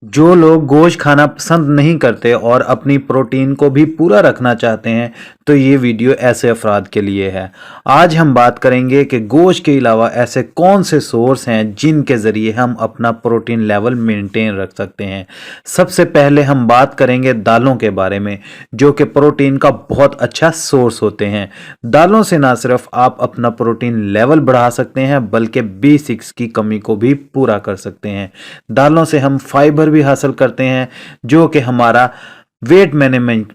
जो लोग गोश्त खाना पसंद नहीं करते और अपनी प्रोटीन को भी पूरा रखना चाहते हैं तो ये वीडियो ऐसे अफराद के लिए है। आज हम बात करेंगे कि गोश्त के अलावा ऐसे कौन से सोर्स हैं जिनके ज़रिए हम अपना प्रोटीन लेवल मेंटेन रख सकते हैं। सबसे पहले हम बात करेंगे दालों के बारे में, जो कि प्रोटीन का बहुत अच्छा सोर्स होते हैं। दालों से ना सिर्फ आप अपना प्रोटीन लेवल बढ़ा सकते हैं बल्कि B6 की कमी को भी पूरा कर सकते हैं। दालों से हम फाइबर भी हासिल करते हैं जो कि हमारा वेट मैनेजमेंट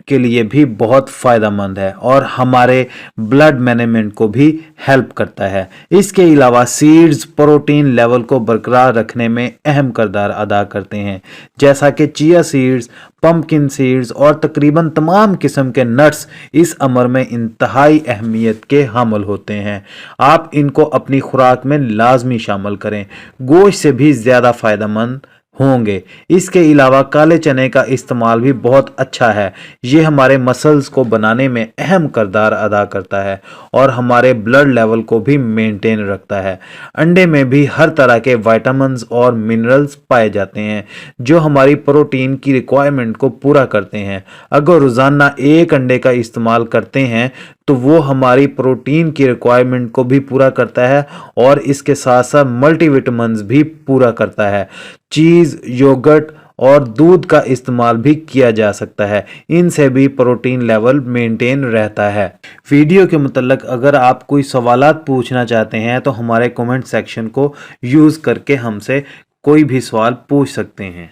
के लिए भी बहुत फ़ायदेमंद है और हमारे ब्लड मैनेजमेंट को भी हेल्प करता है। इसके अलावा सीड्स प्रोटीन लेवल को बरकरार रखने में अहम किरदार अदा करते हैं, जैसा कि चिया सीड्स, पंपकिन सीड्स और तकरीबन तमाम किस्म के नट्स इस अमर में इंतहाई अहमियत के हामिल होते हैं। आप इनको अपनी खुराक में लाजमी शामिल करें, गोश्त से भी ज़्यादा फ़ायदेमंद होंगे। इसके अलावा काले चने का इस्तेमाल भी बहुत अच्छा है। ये हमारे मसल्स को बनाने में अहम किरदार अदा करता है और हमारे ब्लड लेवल को भी मेंटेन रखता है। अंडे में भी हर तरह के विटामिन्स और मिनरल्स पाए जाते हैं जो हमारी प्रोटीन की रिक्वायरमेंट को पूरा करते हैं। अगर रोज़ाना एक अंडे का इस्तेमाल करते हैं तो वो हमारी प्रोटीन की रिक्वायरमेंट को भी पूरा करता है और इसके साथ साथ मल्टीविटामिन्स भी पूरा करता है। चीज़, योगर्ट और दूध का इस्तेमाल भी किया जा सकता है, इनसे भी प्रोटीन लेवल मेंटेन रहता है। वीडियो के मुतल्लिक अगर आप कोई सवालात पूछना चाहते हैं तो हमारे कमेंट सेक्शन को यूज़ करके हमसे कोई भी सवाल पूछ सकते हैं।